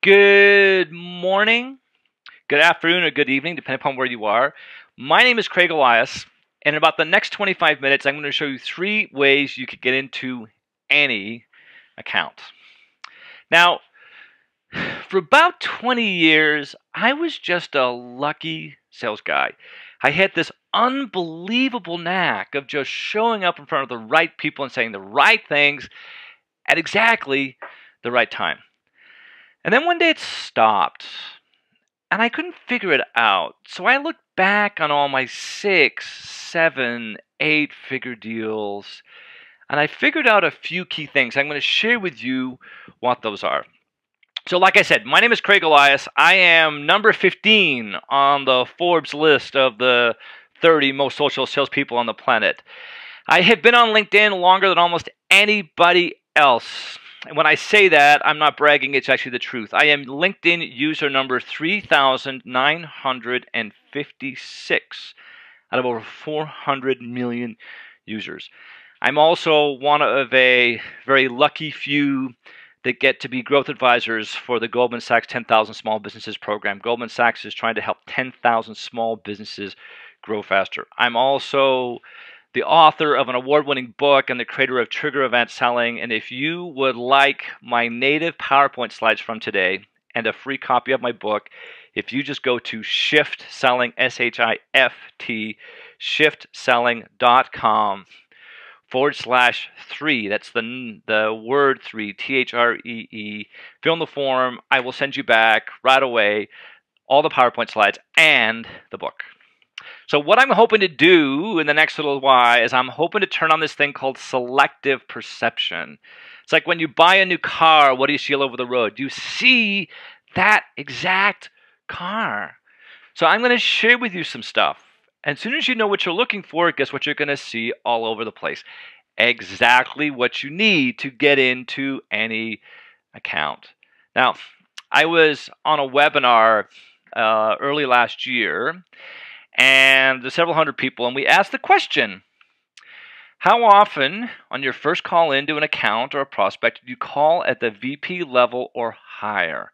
Good morning, good afternoon, or good evening, depending upon where you are. My name is Craig Elias, and in about the next 25 minutes, I'm going to show you 3 ways you could get into any account. Now, for about 20 years, I was just a lucky sales guy. I had this unbelievable knack of just showing up in front of the right people and saying the right things at exactly the right time. And then one day it stopped, and I couldn't figure it out. So I looked back on all my 6, 7, 8-figure deals, and I figured out a few key things. I'm going to share with you what those are. So like I said, my name is Craig Elias. I am number 15 on the Forbes list of the 30 most social salespeople on the planet. I have been on LinkedIn longer than almost anybody else. And when I say that, I'm not bragging, it's actually the truth. I am LinkedIn user number 3,956 out of over 400 million users. I'm also one of a very lucky few that get to be growth advisors for the Goldman Sachs 10,000 Small Businesses program. Goldman Sachs is trying to help 10,000 small businesses grow faster. I'm also the author of an award-winning book and the creator of Trigger Event Selling. And if you would like my native PowerPoint slides from today and a free copy of my book, if you just go to Shift Selling, S-H-I-F-T, shiftselling.com/3. That's the word 3, T-H-R-E-E. Fill in the form. I will send you back right away all the PowerPoint slides and the book. So what I'm hoping to do in the next little while is I'm hoping to turn on this thing called selective perception. It's like when you buy a new car, what do you see all over the road? You see that exact car. So I'm going to share with you some stuff. And as soon as you know what you're looking for, guess what you're going to see all over the place? Exactly what you need to get into any account. Now, I was on a webinar early last year, and there's several hundred people, and we asked the question, how often on your first call into an account or a prospect do you call at the VP level or higher?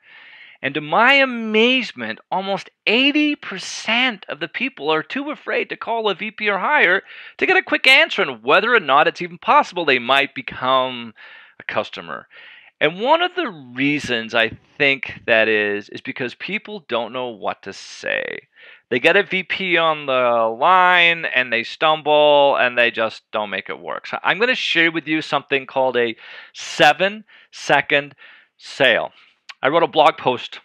And to my amazement, almost 80% of the people are too afraid to call a VP or higher to get a quick answer on whether or not it's even possible they might become a customer. And one of the reasons I think that is because people don't know what to say. They get a VP on the line and they stumble and they just don't make it work. So I'm going to share with you something called a 7-second sale. I wrote a blog post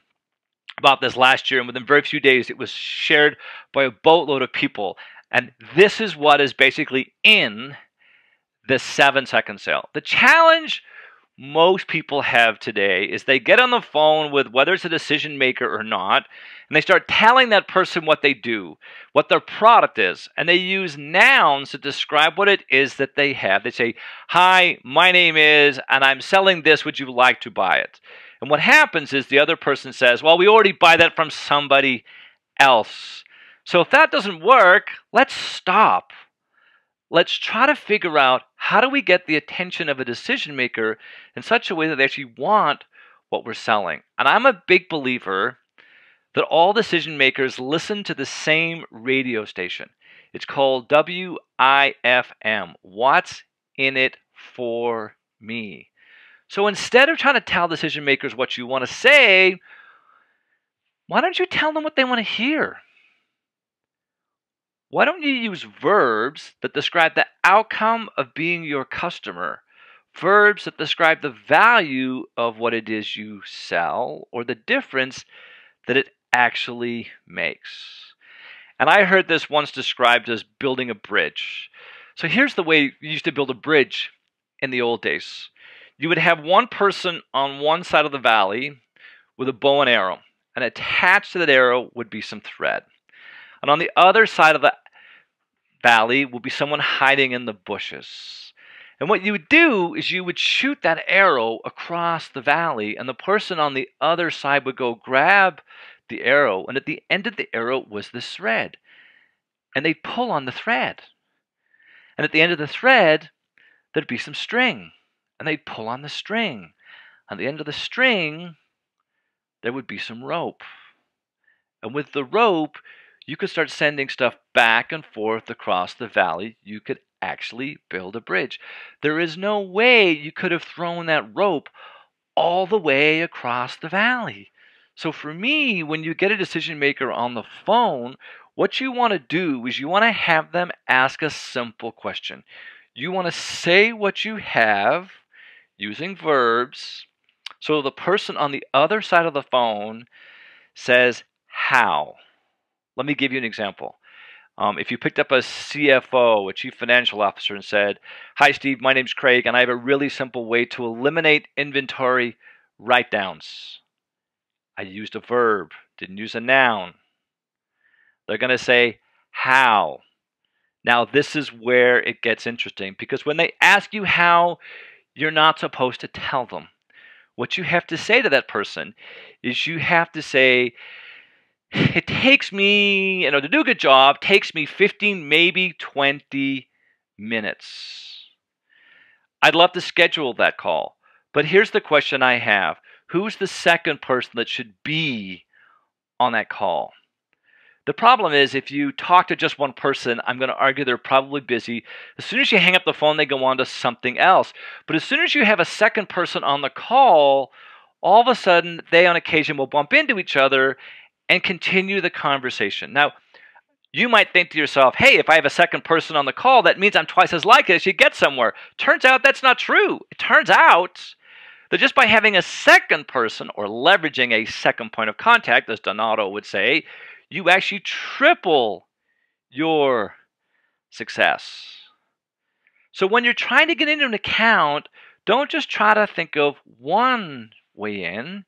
about this last year, and within very few days it was shared by a boatload of people. And this is what is basically in the 7-second sale. The challenge most people have today is they get on the phone with whether it's a decision maker or not, and they start telling that person what they do, what their product is, and they use nouns to describe what it is that they have. They say, hi, my name is, and I'm selling this, would you like to buy it? And what happens is the other person says, well, we already buy that from somebody else. So if that doesn't work, let's stop. Let's try to figure out how do we get the attention of a decision maker in such a way that they actually want what we're selling. And I'm a big believer that all decision makers listen to the same radio station. It's called WIFM, What's in It for Me. So instead of trying to tell decision makers what you want to say, why don't you tell them what they want to hear? Why don't you use verbs that describe the outcome of being your customer? Verbs that describe the value of what it is you sell or the difference that it actually makes. And I heard this once described as building a bridge. So here's the way you used to build a bridge in the old days. You would have one person on one side of the valley with a bow and arrow, and attached to that arrow would be some thread. And on the other side of the valley will be someone hiding in the bushes. And what you would do is you would shoot that arrow across the valley, and the person on the other side would go grab the arrow, and at the end of the arrow was this thread. And they'd pull on the thread. And at the end of the thread, there'd be some string. And they'd pull on the string. On the end of the string there would be some rope. And with the rope, you could start sending stuff back and forth across the valley. You could actually build a bridge. There is no way you could have thrown that rope all the way across the valley. So for me, when you get a decision maker on the phone, what you want to do is you want to have them ask a simple question. You want to say what you have using verbs, so the person on the other side of the phone says, how? Let me give you an example. If you picked up a CFO, a chief financial officer, and said, hi, Steve, my name's Craig, and I have a really simple way to eliminate inventory write-downs. I used a verb, didn't use a noun. They're going to say, how? Now, this is where it gets interesting, because when they ask you how, you're not supposed to tell them. What you have to say to that person is you have to say, it takes me, to do a good job, takes me 15, maybe 20 minutes. I'd love to schedule that call. But here's the question I have. Who's the second person that should be on that call? The problem is, if you talk to just one person, I'm going to argue they're probably busy. As soon as you hang up the phone, they go on to something else. But as soon as you have a second person on the call, all of a sudden, they on occasion will bump into each other and continue the conversation. Now, you might think to yourself, hey, if I have a second person on the call, that means I'm twice as likely to get somewhere. Turns out that's not true. It turns out that just by having a second person or leveraging a second point of contact, as Donato would say, you actually triple your success. So when you're trying to get into an account, don't just try to think of one way in.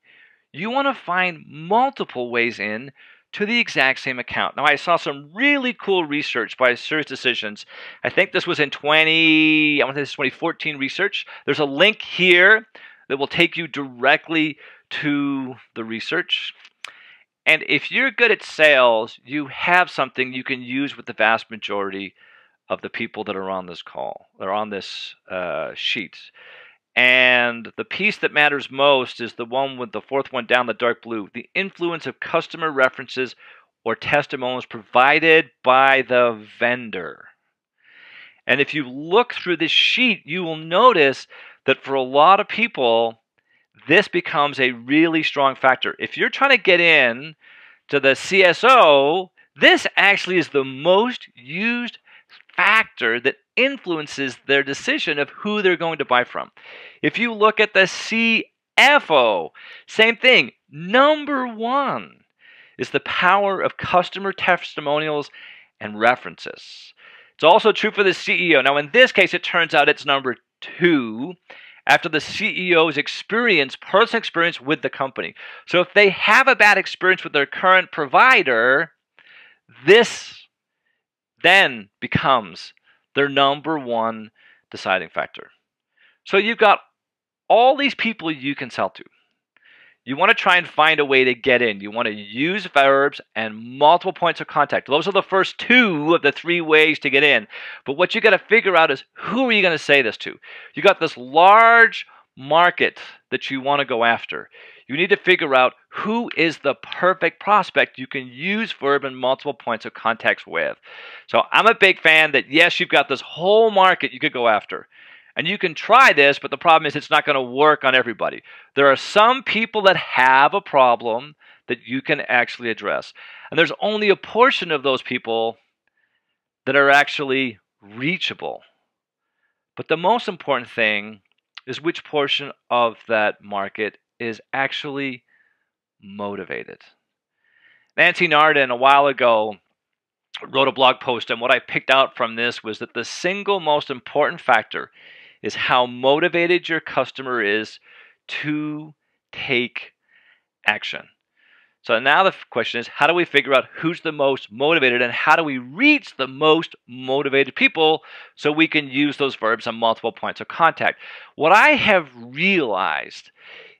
You want to find multiple ways in to the exact same account. Now, I saw some really cool research by Serious Decisions. I think this was in 2014 research. There's a link here that will take you directly to the research. And if you're good at sales, you have something you can use with the vast majority of the people that are on this call, or on this sheet. And the piece that matters most is the one with the fourth one down, the dark blue, the influence of customer references or testimonials provided by the vendor. And if you look through this sheet, you will notice that for a lot of people, this becomes a really strong factor. If you're trying to get in to the CSO, this actually is the most used factor that influences their decision of who they're going to buy from. If you look at the CFO, same thing. Number one is the power of customer testimonials and references. It's also true for the CEO. Now, in this case, it turns out it's number two after the CEO's personal experience with the company. So if they have a bad experience with their current provider, this then becomes their number one deciding factor. So you've got all these people you can sell to. You want to try and find a way to get in. You want to use verbs and multiple points of contact. Those are the first two of the three ways to get in. But what you got to figure out is, who are you going to say this to? You got this large market that you want to go after. You need to figure out who is the perfect prospect you can use verb and multiple points of context with. So I'm a big fan that, yes, you've got this whole market you could go after. And you can try this, but the problem is it's not going to work on everybody. There are some people that have a problem that you can actually address. And there's only a portion of those people that are actually reachable. But the most important thing is which portion of that market is actually motivated. Nancy Nardin, a while ago, wrote a blog post, and what I picked out from this was that the single most important factor is how motivated your customer is to take action. So now the question is, how do we figure out who's the most motivated, and how do we reach the most motivated people so we can use those verbs on multiple points of contact? What I have realized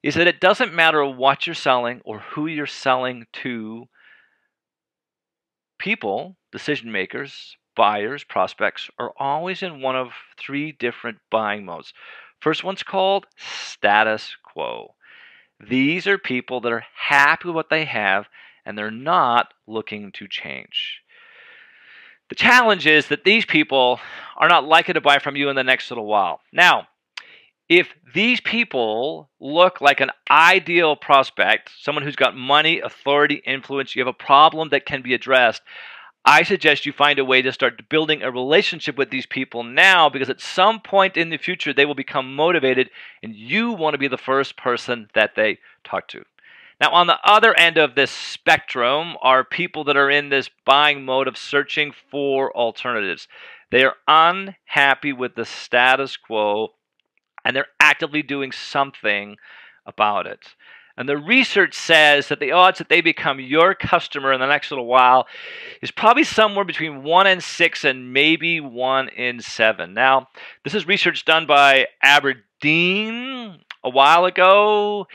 is that it doesn't matter what you're selling or who you're selling to. People, decision makers, buyers, prospects, are always in one of three different buying modes. First one's called status quo. These are people that are happy with what they have and they're not looking to change. The challenge is that these people are not likely to buy from you in the next little while. Now, if these people look like an ideal prospect, someone who's got money, authority, influence, you have a problem that can be addressed, I suggest you find a way to start building a relationship with these people now, because at some point in the future they will become motivated and you want to be the first person that they talk to. Now, on the other end of this spectrum are people that are in this buying mode of searching for alternatives. They are unhappy with the status quo and they're actively doing something about it. And the research says that the odds that they become your customer in the next little while is probably somewhere between 1 in 6 and maybe 1 in 7. Now, this is research done by Aberdeen a while ago,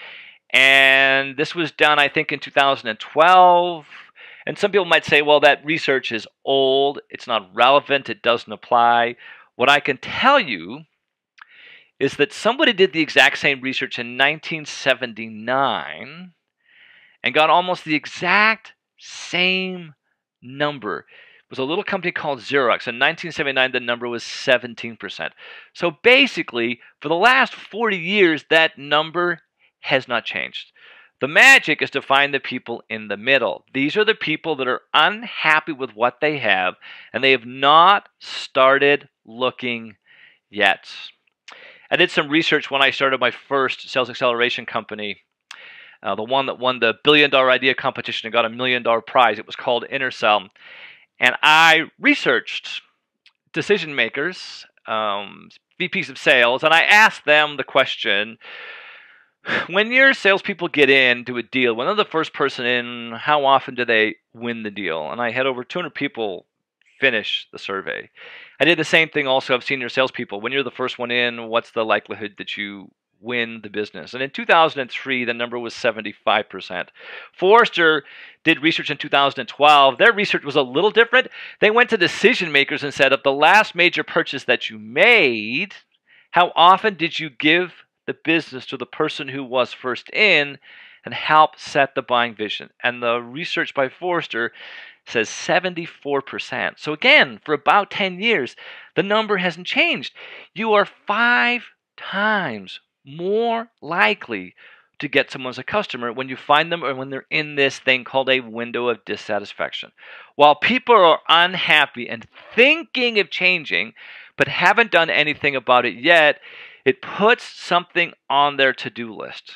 and this was done, I think, in 2012. And some people might say, well, that research is old, it's not relevant, it doesn't apply. What I can tell you is that somebody did the exact same research in 1979 and got almost the exact same number. It was a little company called Xerox. In 1979, the number was 17%. So basically, for the last 40 years, that number has not changed. The magic is to find the people in the middle. These are the people that are unhappy with what they have, and they have not started looking yet. I did some research when I started my first sales acceleration company, the one that won the $1 billion idea competition and got $1 million prize. It was called Intercell. And I researched decision makers, VPs of sales, and I asked them the question, when your salespeople get into a deal, when they're the first person in, how often do they win the deal? And I had over 200 people finish the survey. I did the same thing also of senior salespeople. When you're the first one in, what's the likelihood that you win the business? And in 2003, the number was 75%. Forrester did research in 2012. Their research was a little different. They went to decision makers and said, of the last major purchase that you made, how often did you give the business to the person who was first in and help set the buying vision? And the research by Forrester says 74%. So again, for about 10 years, the number hasn't changed. You are 5 times more likely to get someone as a customer when you find them or when they're in this thing called a window of dissatisfaction. While people are unhappy and thinking of changing, but haven't done anything about it yet, it puts something on their to-do list.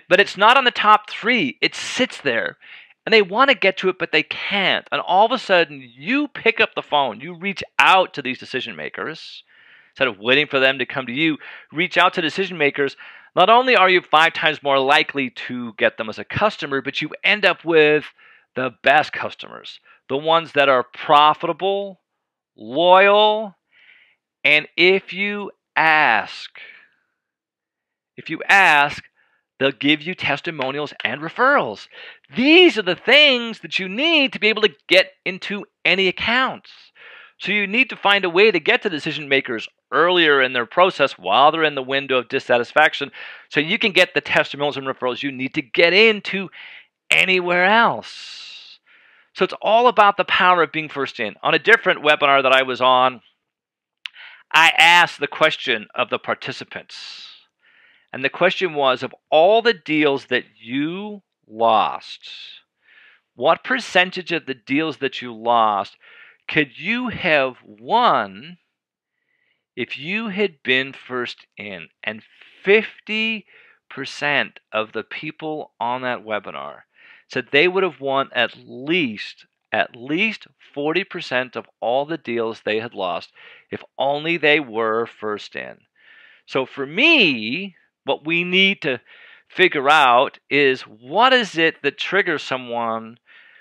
But it's not on the top 3. It sits there. And they want to get to it, but they can't. And all of a sudden, you pick up the phone. You reach out to these decision makers. Instead of waiting for them to come to you, reach out to decision makers. Not only are you 5 times more likely to get them as a customer, but you end up with the best customers. The ones that are profitable, loyal, and if you ask, they'll give you testimonials and referrals. These are the things that you need to be able to get into any accounts. So you need to find a way to get to decision makers earlier in their process while they're in the window of dissatisfaction so you can get the testimonials and referrals you need to get into anywhere else. So it's all about the power of being first in. On a different webinar that I was on, I asked the question of the participants. And the question was, of all the deals that you lost, what percentage of the deals that you lost could you have won if you had been first in? And 50% of the people on that webinar said they would have won at least 40% of all the deals they had lost if only they were first in. So for me, what we need to figure out is, what is it that triggers someone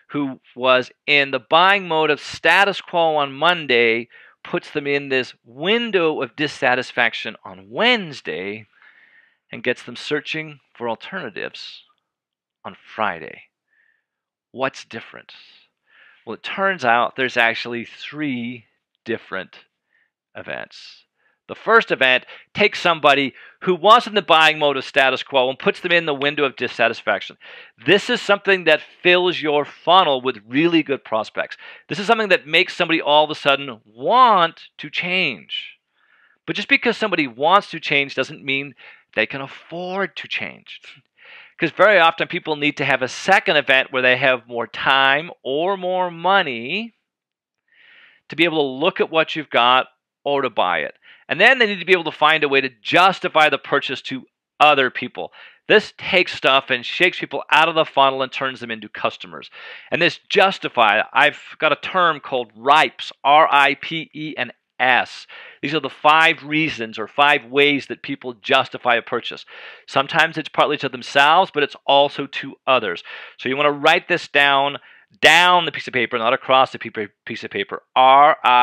who was in the buying mode of status quo on Monday, puts them in this window of dissatisfaction on Wednesday, and gets them searching for alternatives on Friday? What's different? Well, it turns out there's actually 3 different events. The first event takes somebody who was in the buying mode of status quo and puts them in the window of dissatisfaction. This is something that fills your funnel with really good prospects. This is something that makes somebody all of a sudden want to change. But just because somebody wants to change doesn't mean they can afford to change. Because very often people need to have a second event where they have more time or more money to be able to look at what you've got or to buy it. And then they need to be able to find a way to justify the purchase to other people. This takes stuff and shakes people out of the funnel and turns them into customers. And this justify, I've got a term called RIPES, R-I-P-E-S. These are the 5 reasons or 5 ways that people justify a purchase. Sometimes it's partly to themselves, but it's also to others. So you want to write this down the piece of paper, not across the piece of paper. R-I-P-E-S.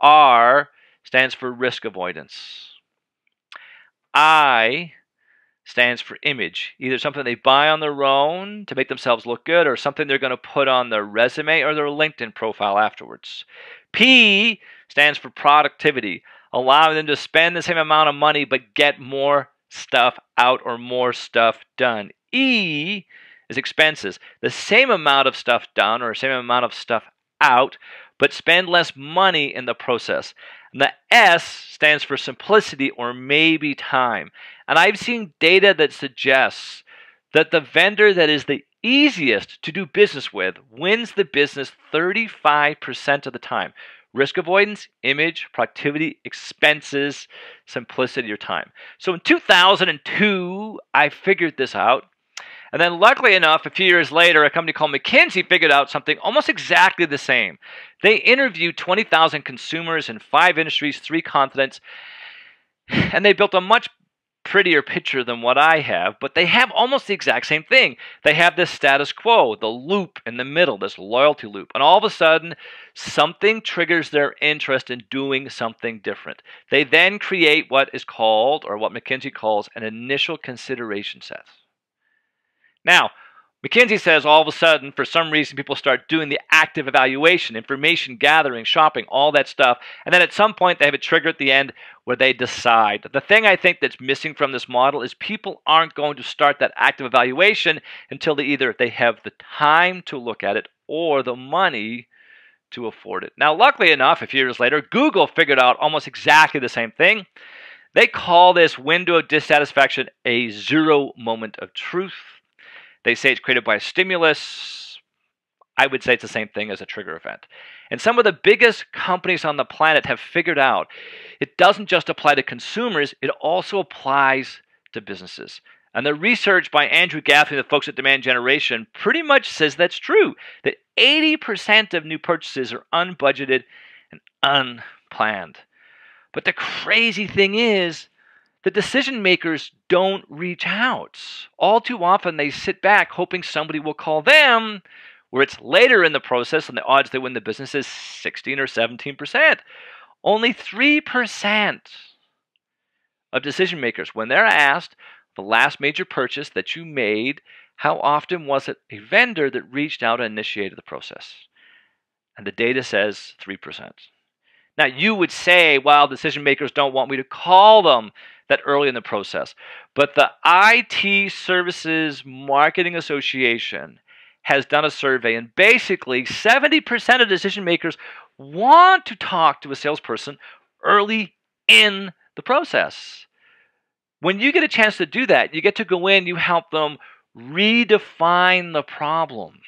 R stands for risk avoidance. I stands for image, either something they buy on their own to make themselves look good or something they're going to put on their resume or their LinkedIn profile afterwards. P stands for productivity, allowing them to spend the same amount of money but get more stuff out or more stuff done. E is expenses, the same amount of stuff done or same amount of stuff out, but spend less money in the process. And the S stands for simplicity or maybe time. And I've seen data that suggests that the vendor that is the easiest to do business with wins the business 35% of the time. Risk avoidance, image, productivity, expenses, simplicity, or time. So in 2002, I figured this out. And then luckily enough, a few years later, a company called McKinsey figured out something almost exactly the same. They interviewed 20,000 consumers in 5 industries, 3 continents, and they built a much prettier picture than what I have, but they have almost the exact same thing. They have this status quo, the loop in the middle, this loyalty loop, and all of a sudden, something triggers their interest in doing something different. They then create what is called, or what McKinsey calls, an initial consideration set. Now, McKinsey says all of a sudden, for some reason, people start doing the active evaluation, information gathering, shopping, all that stuff. And then at some point, they have a trigger at the end where they decide. The thing I think that's missing from this model is people aren't going to start that active evaluation until they have the time to look at it or the money to afford it. Now, luckily enough, a few years later, Google figured out almost exactly the same thing. They call this window of dissatisfaction a 0 moment of truth. They say it's created by a stimulus. I would say it's the same thing as a trigger event. And some of the biggest companies on the planet have figured out it doesn't just apply to consumers, it also applies to businesses. And the research by Andrew Gaffney, the folks at Demand Generation, pretty much says that's true, that 80% of new purchases are unbudgeted and unplanned. But the crazy thing is, the decision makers don't reach out. All too often, they sit back hoping somebody will call them, where it's later in the process and the odds they win the business is 16 or 17%. Only 3% of decision makers, when they're asked the last major purchase that you made, how often was it a vendor that reached out and initiated the process? And the data says 3%. Now, you would say, well, decision makers don't want me to call them that early in the process. But the IT Services Marketing Association has done a survey, and basically 70% of decision makers want to talk to a salesperson early in the process. When you get a chance to do that, you get to go in, you help them redefine the problem.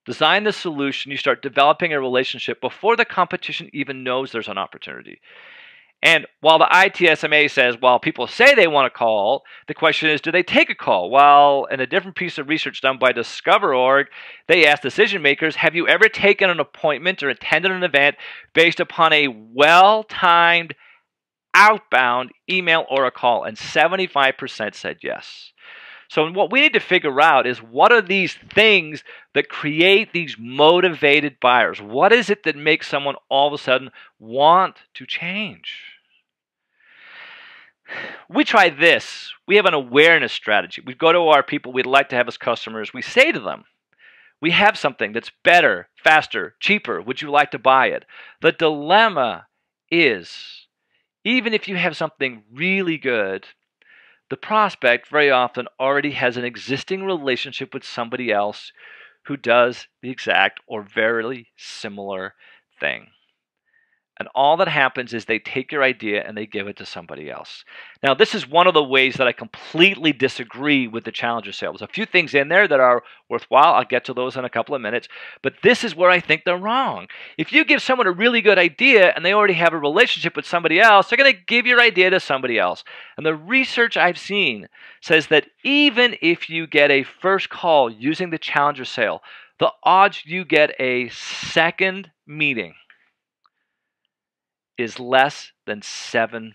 Design the solution, you start developing a relationship before the competition even knows there's an opportunity. And while the ITSMA says, well, people say they want to call, the question is, do they take a call? Well, in a different piece of research done by Discover.org, they asked decision makers, have you ever taken an appointment or attended an event based upon a well-timed outbound email or a call? And 75% said yes. So what we need to figure out is, what are these things that create these motivated buyers? What is it that makes someone all of a sudden want to change? We try this. We have an awareness strategy. We go to our people we'd like to have as customers. We say to them, We have something that's better, faster, cheaper. Would you like to buy it? The dilemma is, even if you have something really good, the prospect very often already has an existing relationship with somebody else who does the exact or very similar thing. And all that happens is they take your idea and they give it to somebody else. Now, this is one of the ways that I completely disagree with the Challenger sale. There's a few things in there that are worthwhile. I'll get to those in a couple of minutes. But this is where I think they're wrong. If you give someone a really good idea and they already have a relationship with somebody else, they're going to give your idea to somebody else. And the research I've seen says that even if you get a first call using the Challenger sale, the odds you get a second meeting is less than 7%.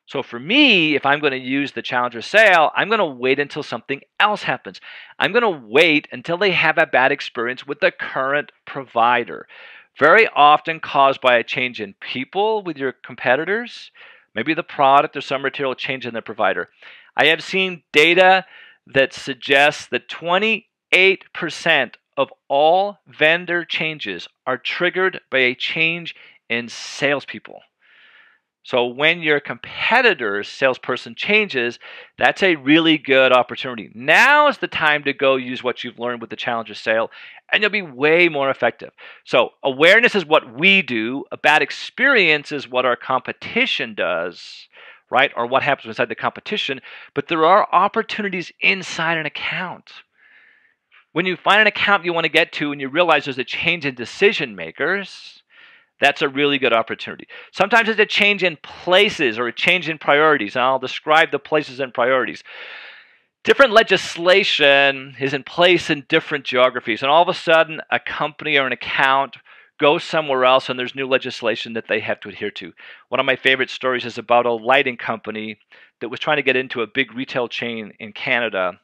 So for me, if I'm going to use the Challenger sale, I'm going to wait until something else happens. I'm going to wait until they have a bad experience with the current provider, very often caused by a change in people with your competitors, maybe the product or some material change in the provider. I have seen data that suggests that 28% of all vendor changes are triggered by a change in salespeople. So when your competitor's salesperson changes, that's a really good opportunity. Now is the time to go use what you've learned with the Challenger sale, and you'll be way more effective. So awareness is what we do. A bad experience is what our competition does, right? Or what happens inside the competition. But there are opportunities inside an account. When you find an account you want to get to and you realize there's a change in decision makers, that's a really good opportunity. Sometimes it's a change in places or a change in priorities, and I'll describe the places and priorities. Different legislation is in place in different geographies, and all of a sudden a company or an account goes somewhere else and there's new legislation that they have to adhere to. One of my favorite stories is about a lighting company that was trying to get into a big retail chain in Canada.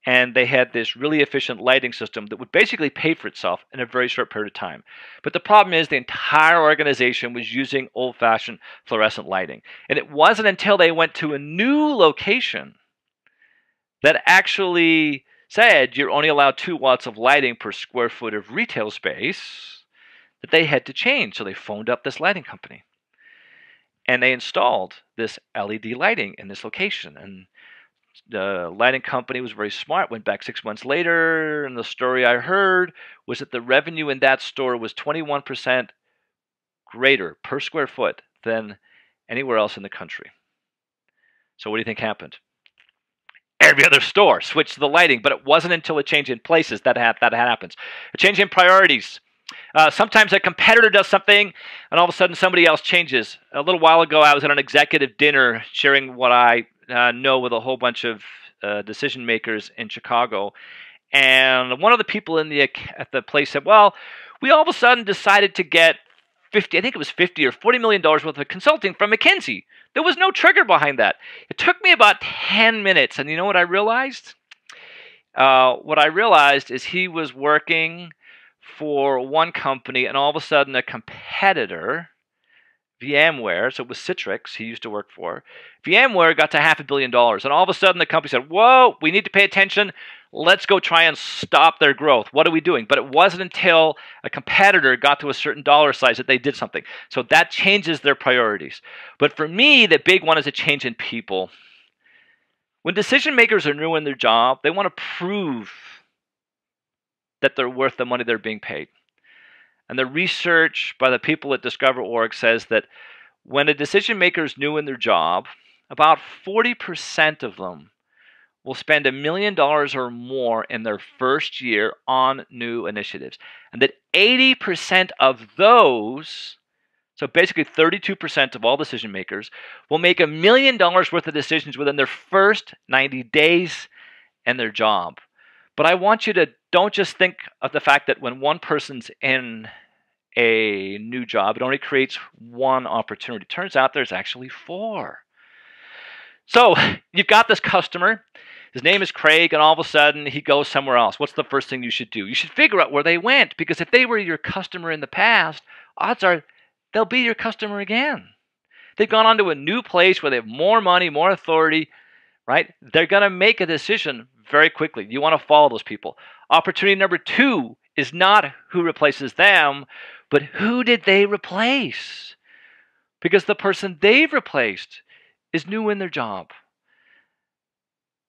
And they had this really efficient lighting system that would basically pay for itself in a very short period of time. But the problem is the entire organization was using old-fashioned fluorescent lighting. And it wasn't until they went to a new location that actually said you're only allowed 2 watts of lighting per square foot of retail space that they had to change. So they phoned up this lighting company. And they installed this LED lighting in this location. And the lighting company was very smart, went back 6 months later, and the story I heard was that the revenue in that store was 21% greater per square foot than anywhere else in the country. So what do you think happened? Every other store switched to the lighting, but it wasn't until a change in places that happens. A change in priorities. Sometimes a competitor does something, and all of a sudden somebody else changes. A little while ago, I was at an executive dinner sharing what I know with a whole bunch of decision makers in Chicago, and one of the people at the place said, "Well, we all of a sudden decided to get I think it was $50 or $40 million worth of consulting from McKinsey. There was no trigger behind that." It took me about 10 minutes, and you know what I realized? What I realized is he was working for one company, and all of a sudden a competitor, VMware, so it was Citrix he used to work for, VMware got to $500 million, and all of a sudden the company said, "Whoa, we need to pay attention. Let's go try and stop their growth. What are we doing?" But it wasn't until a competitor got to a certain dollar size that they did something. So that changes their priorities. But for me, the big one is a change in people. When decision makers are new in their job, they want to prove that they're worth the money they're being paid. And the research by the people at Discover.org says that when a decision maker is new in their job, about 40% of them will spend $1 million or more in their first year on new initiatives. And that 80% of those, so basically 32% of all decision makers, will make $1 million worth of decisions within their first 90 days in their job. But I want you to don't just think of the fact that when one person's in a new job, it only creates one opportunity. Turns out there's actually 4. So you've got this customer. His name is Craig, and all of a sudden he goes somewhere else. What's the first thing you should do? You should figure out where they went, because if they were your customer in the past, odds are they'll be your customer again. They've gone on to a new place where they have more money, more authority, right? They're going to make a decision very quickly. You want to follow those people. Opportunity number 2 is not who replaces them, but who did they replace? Because the person they've replaced is new in their job.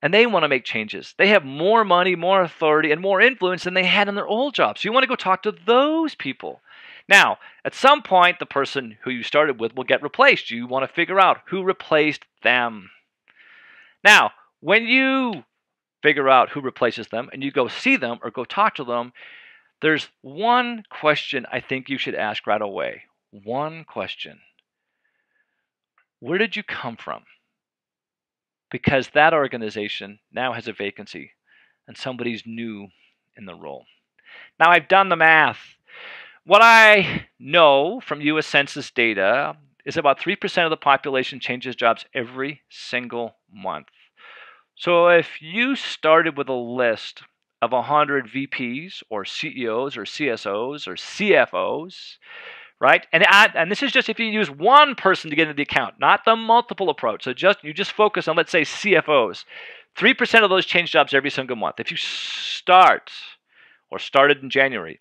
And they want to make changes. They have more money, more authority, and more influence than they had in their old jobs. So you want to go talk to those people. Now, at some point, the person who you started with will get replaced. You want to figure out who replaced them. Now, when you figure out who replaces them and you go see them or go talk to them, there's one question I think you should ask right away. One question. Where did you come from? Because that organization now has a vacancy and somebody's new in the role. Now, I've done the math. What I know from U.S. Census data is about 3% of the population changes jobs every single month. So if you started with a list of 100 VPs or CEOs or CSOs or CFOs, right? And this is just if you use one person to get into the account, not the multiple approach. So you just focus on, let's say, CFOs. 3% of those change jobs every single month. If you started in January,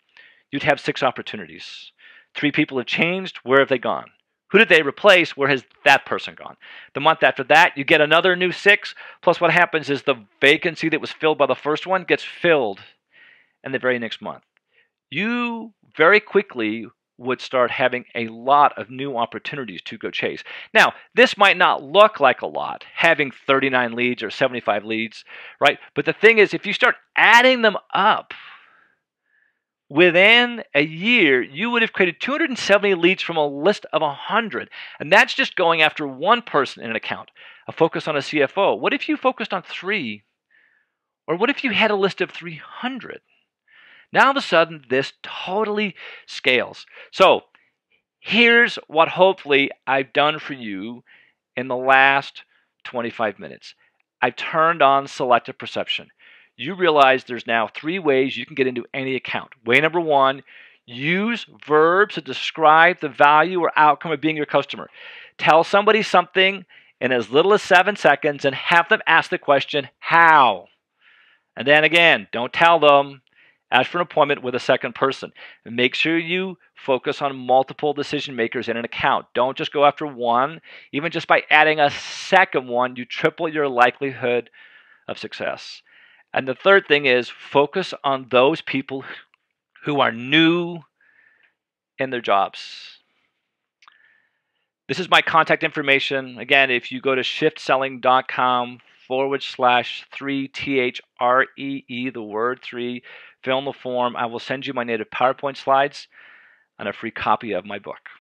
you'd have 6 opportunities. 3 people have changed. Where have they gone? Who did they replace? Where has that person gone? The month after that, you get another new 6. Plus what happens is the vacancy that was filled by the first one gets filled in the very next month. You very quickly would start having a lot of new opportunities to go chase. Now, this might not look like a lot, having 39 leads or 75 leads, right? But the thing is, if you start adding them up, within a year, you would have created 270 leads from a list of 100. And that's just going after one person in an account, a focus on a CFO. What if you focused on 3? Or what if you had a list of 300? Now, all of a sudden, this totally scales. So here's what hopefully I've done for you in the last 25 minutes. I've turned on selective perception. You realize there's now 3 ways you can get into any account. Way number 1, use verbs to describe the value or outcome of being your customer. Tell somebody something in as little as 7 seconds and have them ask the question, how? And then again, don't tell them. Ask for an appointment with a second person. And make sure you focus on multiple decision makers in an account. Don't just go after one. Even just by adding a second one, you triple your likelihood of success. And the third thing is focus on those people who are new in their jobs. This is my contact information. Again, if you go to shiftselling.com/3THREE, the word 3, fill in the form. I will send you my native PowerPoint slides and a free copy of my book.